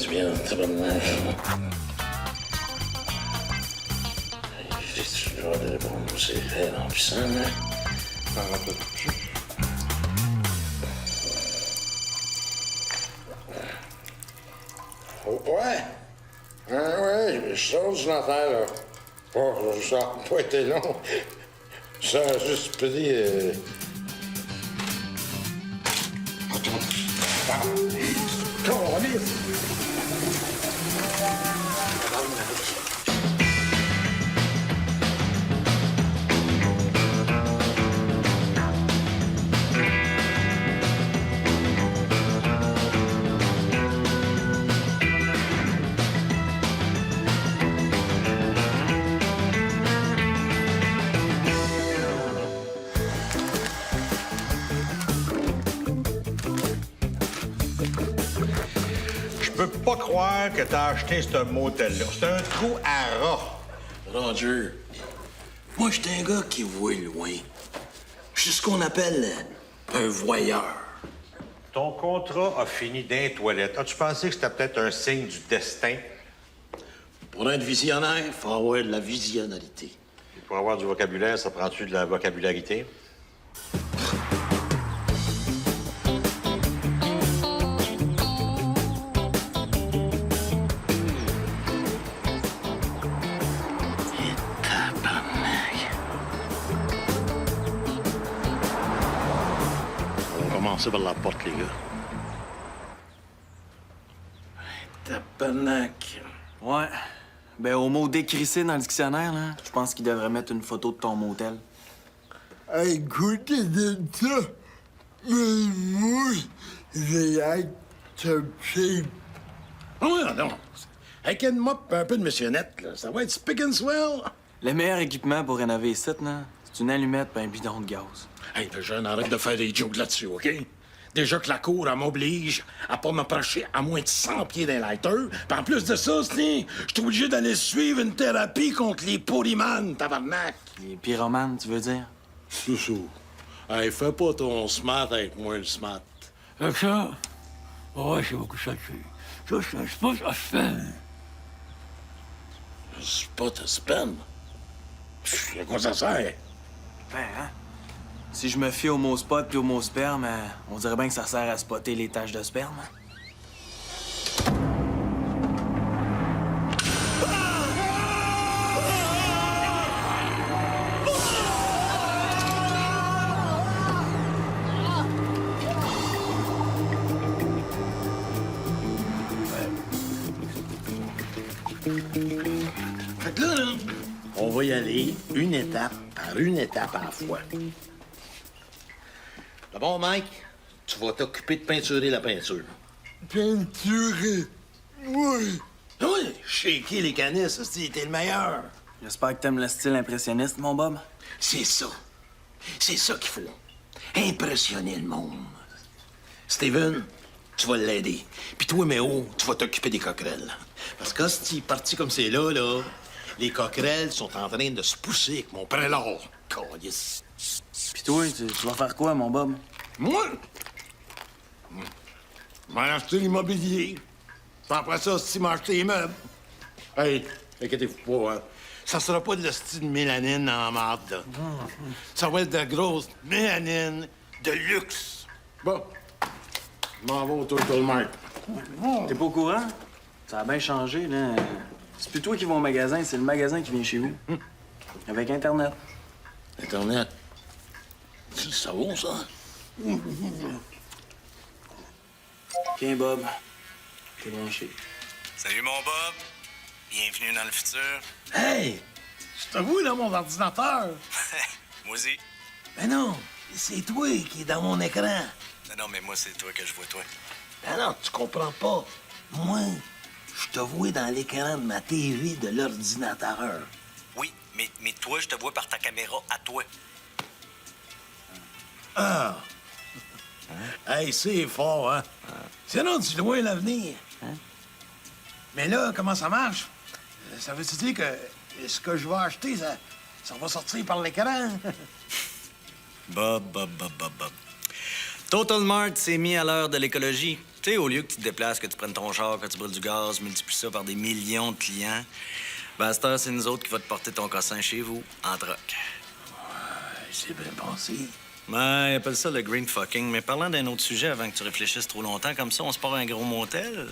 du bien, tabarnak. J'ai-tu le droit de répondre aux effets en puissant, là? Ouais. Ouais, je sors d'une affaire, là. Oh, ça n'a pas été long. Ça a juste pris... Je peux pas croire que t'as acheté ce motel-là. C'est un trou à rats. Roger, moi, j'étais un gars qui voit loin. Je suis ce qu'on appelle un voyeur. Ton contrat a fini dans les toilettes. As-tu pensé que c'était peut-être un signe du destin? Pour être visionnaire, il faut avoir de la visionnalité. Et pour avoir du vocabulaire, ça prend-tu de la vocabularité? On va commencer par la porte, les gars. Tabarnak. Ouais. Ben, au mot décrissé dans le dictionnaire, là, je pense qu'il devrait mettre une photo de ton motel. À écouter de ça, mais moi, j'ai hâte de pied. Oh, non. Avec une mop un peu de missionnette, là, ça va être spick and swell. Le meilleur équipement pour rénover les sites, là, c'est une allumette et un bidon de gaz. Hey, déjà, arrête de faire des jokes là-dessus, OK? Déjà que la cour, elle m'oblige à pas m'approcher à moins de 100 pieds d'un lighter. Puis en plus de ça, je suis obligé d'aller suivre une thérapie contre les polymanes, tabarnak. Les pyromanes, tu veux dire? Soussou, hey, fais pas ton smart avec moi, le smart. Fait que ça, ouais, c'est beaucoup ça dessus. Ça, c'est un spot à spend. C'est pas ta spin. À quoi ça sert? Ben, hein? Si je me fie au mot spot puis au mot sperme, on dirait bien que ça sert à spotter les taches de sperme. Hein? Fait que là, on va y aller une étape par une étape à la fois. D'abord, Mike, tu vas t'occuper de peinturer la peinture. Peinturé. Oui. Oui, shaker les canisses, t'es le meilleur. J'espère que t'aimes le style impressionniste, mon Bob. C'est ça. C'est ça qu'il faut. Impressionner le monde. Steven, tu vas l'aider. Puis toi, Méo, tu vas t'occuper des coquerelles. Parce que si parti comme c'est là, les coquerelles sont en train de se pousser avec mon prélat. Câlisse. Pis toi, tu vas faire quoi, mon Bob? Moi? Je vais acheter l'immobilier. Puis après ça, si m'acheter les meubles. Hey, inquiétez-vous pas, hein. Ça sera pas de la style de mélanine en marde, là. Ça va être de la grosse mélanine de luxe. Bon, je m'en vais au Total Mart. T'es pas au courant? Ça a bien changé, là. C'est plus toi qui vas au magasin, c'est le magasin qui vient chez vous. Avec Internet. Internet. C'est le savon, ça? Tiens, Bob. T'es branché. Salut mon Bob, bienvenue dans le futur. Hey! C'est à vous, là, mon ordinateur? Moi aussi. Ben non, c'est toi qui est dans mon écran. Non, mais moi, c'est toi que je vois, toi. Ben non, tu comprends pas. Moi, je te vois dans l'écran de ma TV de l'ordinateur. Oui, mais toi, je te vois par ta caméra à toi. Ah! Hey, c'est fort, hein? Sinon, tu vois l'avenir. Mais là, comment ça marche? Ça veut-tu dire que ce que je vais acheter, ça va sortir par l'écran? Bob. Total Mart s'est mis à l'heure de l'écologie. Tu sais, au lieu que tu te déplaces, que tu prennes ton char, que tu brûles du gaz, multiplie ça par des millions de clients, ben à cette heure, c'est nous autres qui va te porter ton cossin chez vous, en troc. C'est bien pensé. Ouais, appelle ça le green fucking. Mais parlant d'un autre sujet avant que tu réfléchisses trop longtemps, comme ça, on se part un gros motel.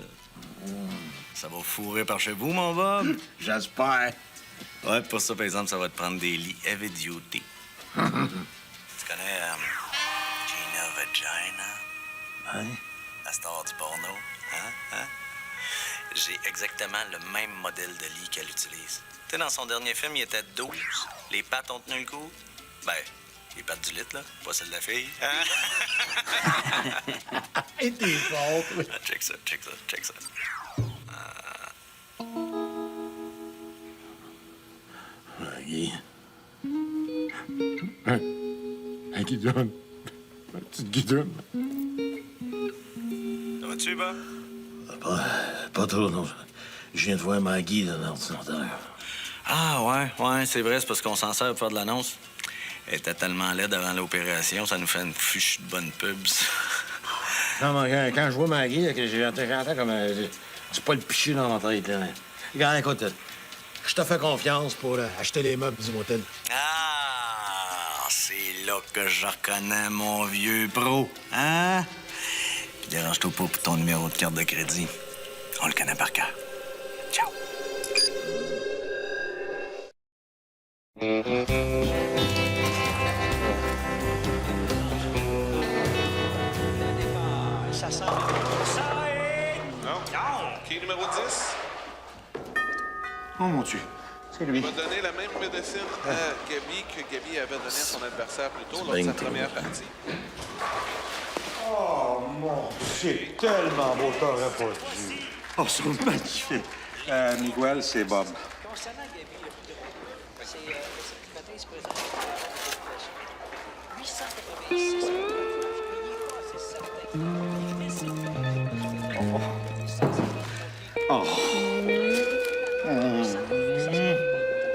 Ça va fourrer par chez vous, mon Bob? J'espère. Ouais, pour ça, par exemple, ça va te prendre des lits heavy duty. Tu connais Gina Vagina? Hein? La star du porno? Hein? J'ai exactement le même modèle de lit qu'elle utilise. Tu sais, dans son dernier film, il était 12. Les pattes ont tenu le coup. Ben, les pattes du lit, là, pas celles de la fille. Hein? Et t'es fort, toi. Ah, check ça. Maggie. Hein? Un guidon. Un petit guidon. Ça va-tu, Bob? Pas trop, non. Je viens de voir Maggie dans l'ordinateur. Ah, ouais, c'est vrai, c'est parce qu'on s'en sert pour faire de l'annonce. Elle était tellement laide avant l'opération, ça nous fait une fiche de bonne pub, ça. Non, mais quand je vois Maggie, j'entends comme du pas le piché dans ma tête. Là. Regarde, écoute, je te fais confiance pour acheter les meubles du motel. Ah, c'est là que je reconnais mon vieux pro, hein? Puis dérange-toi pas pour ton numéro de carte de crédit. On le connaît par cœur. Ciao. Qui est numéro 10? Oh, mon Dieu. C'est lui. Il va donner la même médecine à Gabi que Gabi avait donné à son adversaire plus tôt lors de bien sa trop. première partie. Oh, mon Dieu. C'est tellement beau, t'aurais pas dû. Oh, ils sont magnifiques. Miguel, c'est Bob. Concernant Gabi, le plus drôle, c'est le matin, il se présente à la 886 il n'est pas assez certain qu'il Oh.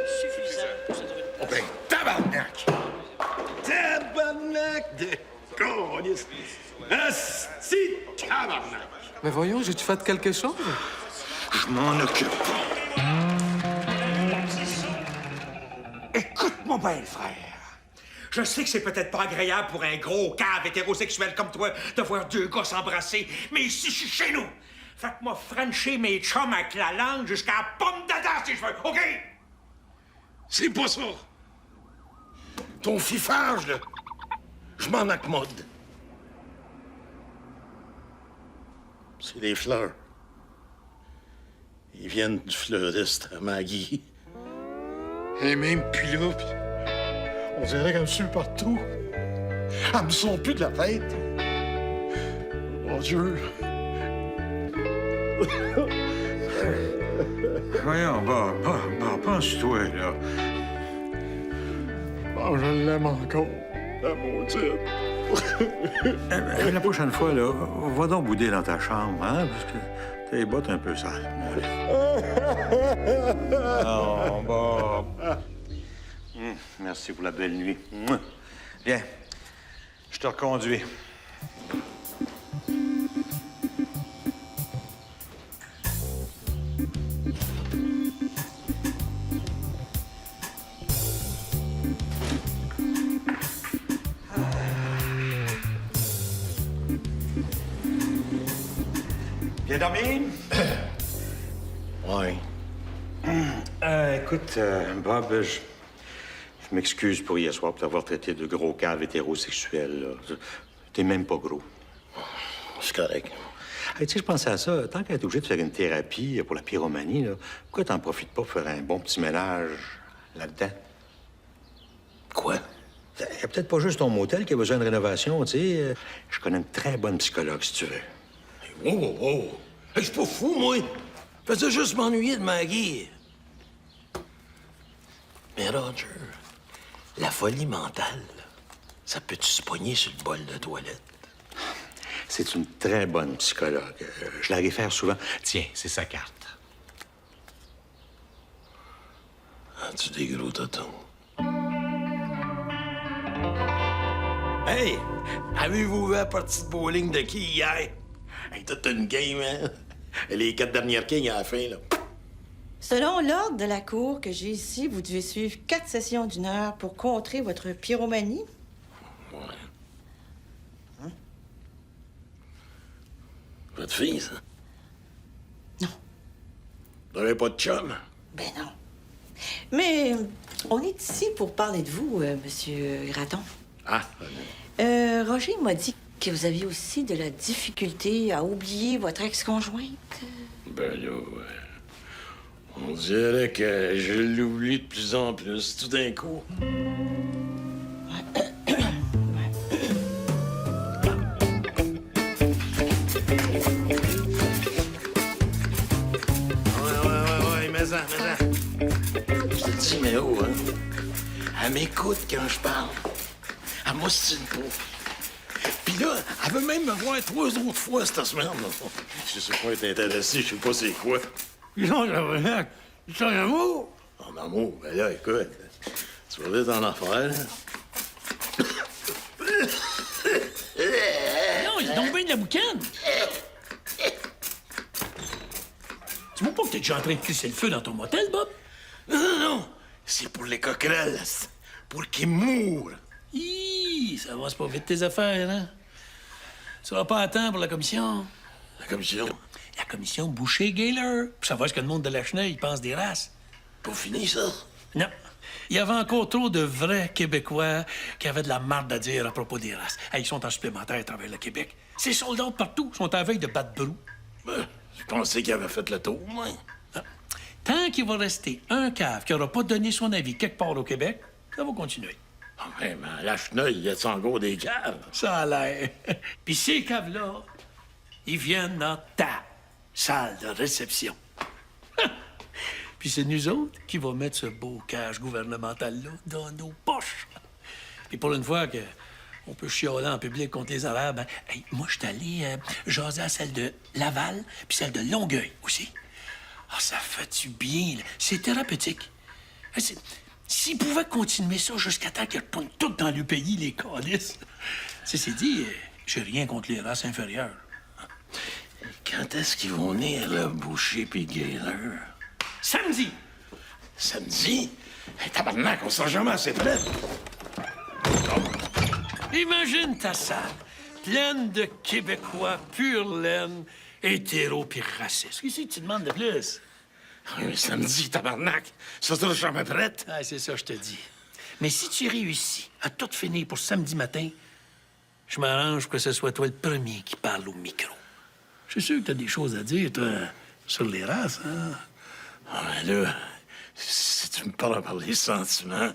suffisant pour se trouver une place. Tabarnak! Tabarnak de câlisse! Asti tabarnak! Mais voyons, j'ai-tu fait quelque chose? Je m'en occupe pas. Écoute, mon bel frère. Je sais que c'est peut-être pas agréable pour un gros cave hétérosexuel comme toi de voir deux gars s'embrasser, mais ici, je suis chez nous. Fait que moi, frencher mes chums avec la langue jusqu'à la pomme d'Adam, si je veux, OK? C'est pas ça. Ton fifage, là, je m'en accommode. C'est des fleurs. Ils viennent du fleuriste à Maggie. Et même plus là, puis on dirait qu'elle me suit partout. Elle me sent plus de la tête. Mon Dieu. Voyons, Bob, pense-toi, là. Oh, je l'aime encore, la maudite. La prochaine fois, là, va donc bouder dans ta chambre, hein, parce que t'as les bottes un peu sales. Non, Bob. Merci pour la belle nuit. Viens, je te reconduis. Bien dormi? Ouais. Écoute, Bob, je m'excuse pour hier soir pour t'avoir traité de gros cave hétérosexuel. Là. T'es même pas gros. C'est correct. Hey, tu sais, je pensais à ça. Tant qu'à être obligé de faire une thérapie pour la pyromanie, là, pourquoi t'en profites pas pour faire un bon petit ménage là-dedans? Quoi? Il y a peut-être pas juste ton motel qui a besoin de rénovation, tu sais. Je connais une très bonne psychologue, si tu veux. Oh! Je suis pas fou, moi. Je faisais juste m'ennuyer de Maggie. Mais Roger, la folie mentale, ça peut-tu se pogner sur le bol de toilette? C'est une très bonne psychologue. Je la réfère souvent. Tiens, c'est sa carte. As-tu des gros totons? Hey! Avez-vous vu la partie de bowling de qui hier? Hey, toute une game, hein? Les 4 dernières kings à la fin, là. Selon l'ordre de la cour que j'ai ici, vous devez suivre 4 sessions d'1 heure pour contrer votre pyromanie. Ouais. Votre fille, ça? Non. Vous n'avez pas de chum? Ben non. Mais on est ici pour parler de vous, Monsieur Gratton. Ah, Roger m'a dit que vous aviez aussi de la difficulté à oublier votre ex-conjointe. ben là, on dirait que je l'oublie de plus en plus, tout d'un coup. Ouais, mais ça. Je te dis, mais oh, hein? Elle m'écoute quand je parle. Elle m'ostine pas. Puis là, elle veut même me voir 3 autres fois cette semaine. Là. Je sais pas être intéressé, je sais pas c'est quoi. Non, c'est un amour. En amour, ben là, écoute, tu vas vite en affaire, là. Non, il est donc bien de la boucane. Tu vois pas que t'es déjà en train de crisser le feu dans ton motel, Bob? Non, c'est pour les coquerelles, pour qu'ils mourent. Hi, ça avance pas vite tes affaires, hein? Tu vas pas à temps pour la commission. La commission, La commission Boucher-Gaylor. Pour savoir ce que le monde de la Chenille pense des races. pas fini, ça? Non. Il y avait encore trop de vrais Québécois qui avaient de la marde à dire à propos des races. Hey, ils sont en supplémentaire à travers le Québec. Ces soldats partout sont à la veille de battre brou. Ben, je pensais qu'il avait fait le tour, moi. Ah. Tant qu'il va rester un cave qui n'aura pas donné son avis quelque part au Québec, ça va continuer. Ah, ouais, mais à la Chenille, y a-t-il encore des caves? Ça a l'air. Puis ces caves-là, ils viennent dans ta salle de réception. Puis c'est nous autres qui va mettre ce beau cash gouvernemental-là dans nos poches. Puis pour une fois que on peut chialer en public contre les Arabes, hein, hey, moi, je suis allé jaser à celle de Laval puis celle de Longueuil aussi. Ah, ça fait du bien, là. C'est thérapeutique. Hein, s'ils pouvaient continuer ça jusqu'à temps qu'ils retournent tout dans le pays, les calices. C'est dit, j'ai rien contre les races inférieures. Quand est-ce qu'ils vont venir, le Boucher puis Gaylor? Samedi! Samedi? Hey, tabarnak, on sera jamais assez près. Imagine ta salle, pleine de Québécois, pure laine, hétéro pis racistes. Qu'est-ce que tu demandes de plus? Oui, mais samedi, tabarnak, ça sera jamais prête. Ah, c'est ça, je te dis. Mais si tu réussis à tout finir pour samedi matin, je m'arrange pour que ce soit toi le premier qui parle au micro. Je suis sûr que t'as des choses à dire, toi, sur les races, hein? Ah, mais là, si tu me parles par les sentiments...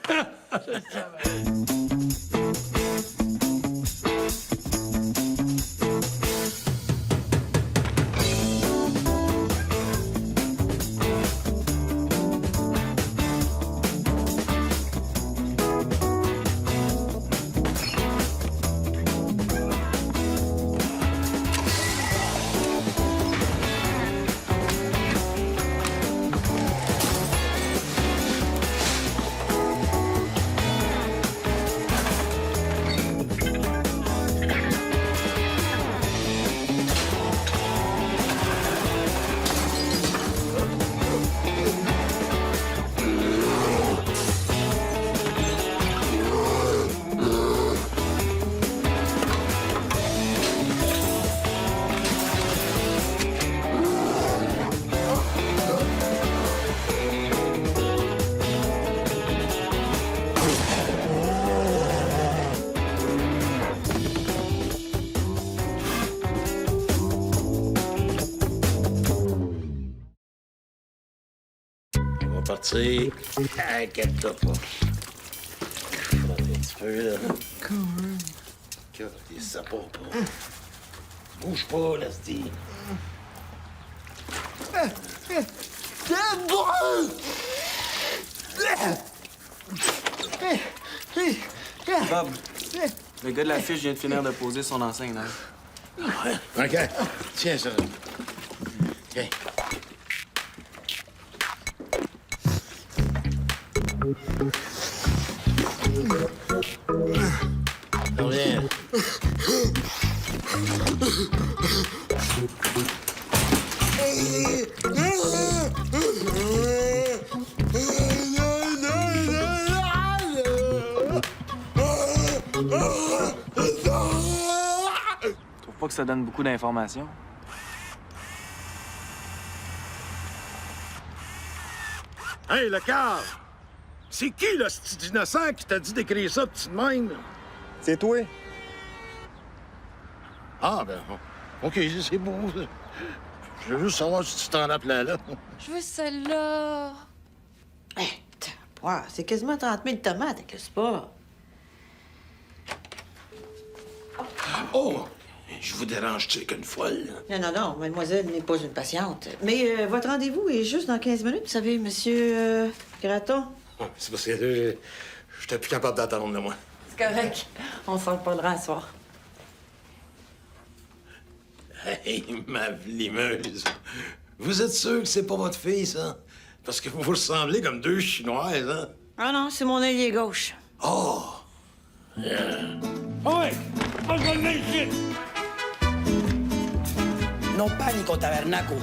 Partir. Inquiète-toi pas. Je vais un petit peu, là. Des sapots, pas. Bouge pas, là, Steve. Bob, le gars de la fiche vient de finir de poser son enseigne, là. Ouais. OK. Tiens, ça. Tiens. Reviens. ça donne beaucoup d'informations. Hey, le cave! C'est qui, là, ce petit innocent qui t'a dit d'écrire ça petit de même? C'est toi. Ah, ben, OK, c'est beau. Je veux juste savoir si tu t'en appelais là. Je veux celle-là. Hé, c'est quasiment 30 000 tomates, qu'est-ce que c'est pas? Oh! Je vous dérange-tu qu'une folle? Non, mademoiselle n'est pas une patiente. Mais votre rendez-vous est juste dans 15 minutes, vous savez, monsieur Graton. C'est parce que j'étais plus capable d'attendre, là, moi. C'est correct. On s'en reparlera à soir. Hey, ma limeuse. Vous êtes sûr que c'est pas votre fille, ça? Parce que vous vous ressemblez comme deux Chinoises, hein? Ah non, c'est mon ailier gauche. Oh! Ouais! Moi, je vais ici! Non panico, tabernacle.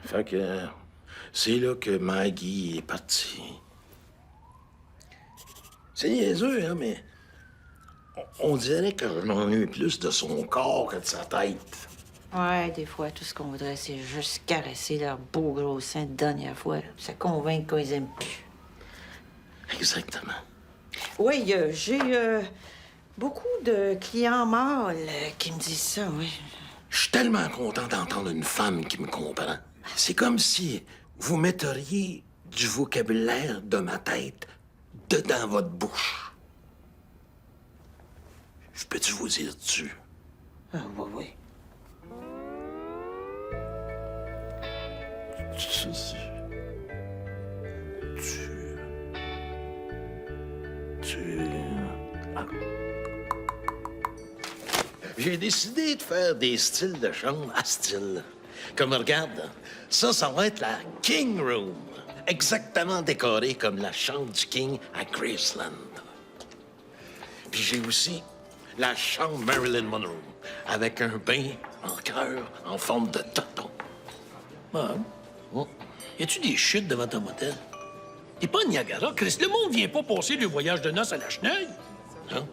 Fait que c'est là que Maggie est partie. C'est niaiseux, hein, mais on dirait que je m'ennuie plus de son corps que de sa tête. Ouais, des fois, tout ce qu'on voudrait, c'est juste caresser leur beau gros sein de dernière fois. Là. Ça convainc qu'on les aime plus. Exactement. Oui, j'ai beaucoup de clients mâles qui me disent ça, oui. Je suis tellement content d'entendre une femme qui me comprend. C'est comme si vous metteriez du vocabulaire de ma tête dedans votre bouche. Je peux-tu vous dire dessus? Ah, oui. Ah. J'ai décidé de faire des styles de chambre à style. Comme regarde, ça va être la King Room. Exactement décorée comme la chambre du King à Graceland. Puis j'ai aussi la chambre Marilyn Monroe, avec un bain en cœur en forme de tonton. Bob, Oh. y a-tu des chutes devant ton motel? T'es pas à Niagara, Chris. Le monde vient pas passer le voyage de noces à la chenille. Hein?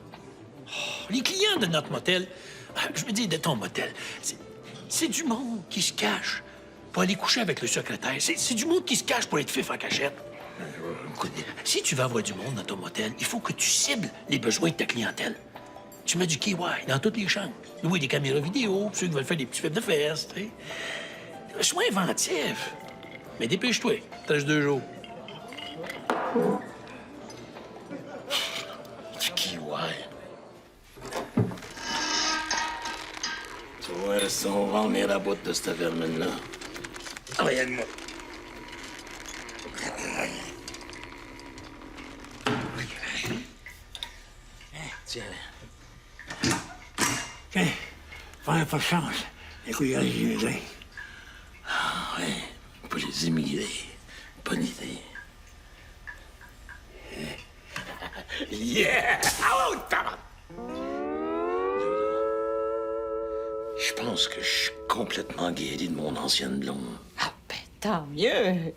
Les clients de notre motel, je veux dire de ton motel, c'est du monde qui se cache pour aller coucher avec le secrétaire. C'est du monde qui se cache pour être fif en cachette. Écoute, si tu veux avoir du monde dans ton motel, il faut que tu cibles les besoins de ta clientèle. Tu mets du KY dans toutes les chambres. Oui, des caméras vidéo, pour ceux qui veulent faire des petits fêtes de fesses, tu sais. Sois inventif. Mais dépêche-toi, il te reste 2 jours. Du kiwi. Tu vois, si on va en venir à bout de cette vermine-là. Ah, regarde-moi. Tiens. Tiens, pas de chance. Écoute, il y a les immigrés. Ah, ouais, pour les immigrés. Bonne idée. Yeah! Ah, oh, tabarnak! Je pense que je suis complètement guéri de mon ancienne blonde. Ah, ben, tant mieux.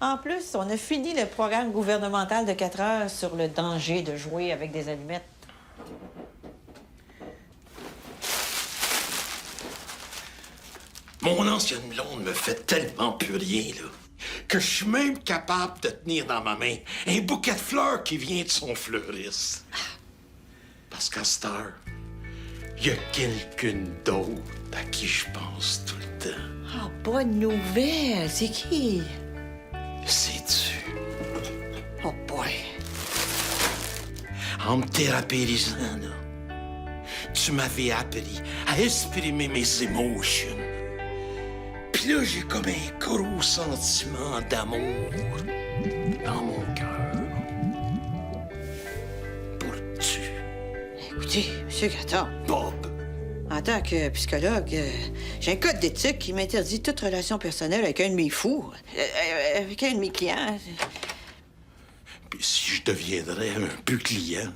En plus, on a fini le programme gouvernemental de 4 heures sur le danger de jouer avec des allumettes. Mon ancienne blonde me fait tellement plus rien, là, que je suis même capable de tenir dans ma main un bouquet de fleurs qui vient de son fleuriste. Parce qu'à cette heure, il y a quelqu'un d'autre à qui je pense tout le temps. Ah, bonne nouvelle. C'est qui? Sais-tu? Oh, boy. En me théraperisant, là, tu m'avais appris à exprimer mes émotions. Puis là, j'ai comme un gros sentiment d'amour dans mon cœur. Pour tu. Écoutez, M. Graton, Bob. en tant que psychologue, j'ai un code d'éthique qui m'interdit toute relation personnelle avec un de mes fous, avec un de mes clients. Puis si je deviendrais un peu client,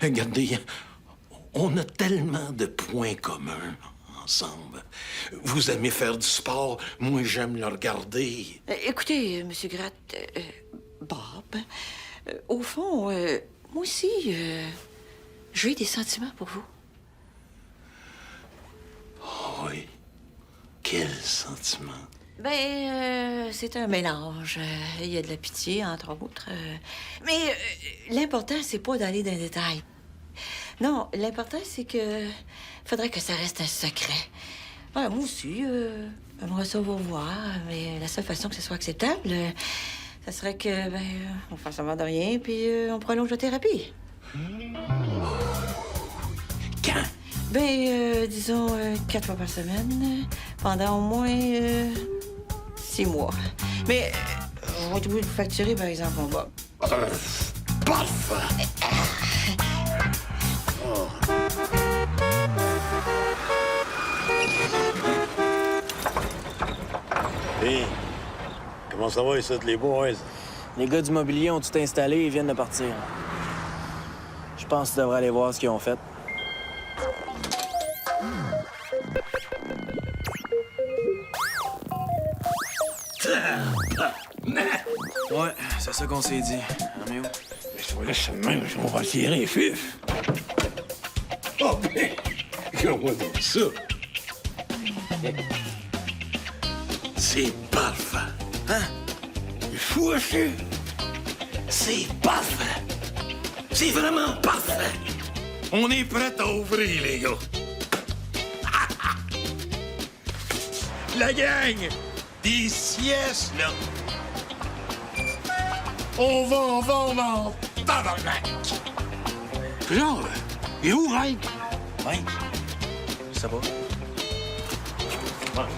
regardez, on a tellement de points communs ensemble. Vous aimez faire du sport, moi j'aime le regarder. Écoutez, M. Bob, au fond, moi aussi, j'ai des sentiments pour vous. Oh oui. Quel sentiment. Ben, c'est un mélange. Il y a de la pitié, entre autres. Mais l'important, c'est pas d'aller dans les détails. Non, l'important, c'est que... faudrait que ça reste un secret. Ouais, moi aussi, j'aimerais ça vous voir, mais la seule façon que ce soit acceptable, ça serait que, ben, on fasse semblant de rien, puis on prolonge la thérapie. Quand? Ben, disons 4 fois par semaine, pendant au moins 6 mois. Mais on va être obligé de vous facturer, par exemple, on va. Parfait! Hey, comment ça va, ici, les boys? Les gars du mobilier ont tout installé et viennent de partir. Je pense que tu devrais aller voir ce qu'ils ont fait. Ouais, c'est ça qu'on s'est dit. Amiou. Mais si on laisse ça de même, on va tirer, fif. Oh, ben, regarde-moi donc ça. C'est parfait. Hein? C'est fou, aussi. C'est parfait. C'est vraiment parfait. On est prêt à ouvrir, les gars. La gang des siestes, là. On va en vendre en tabarnak. Genre, et où, Mike? Ouais. Ça va? Ouais.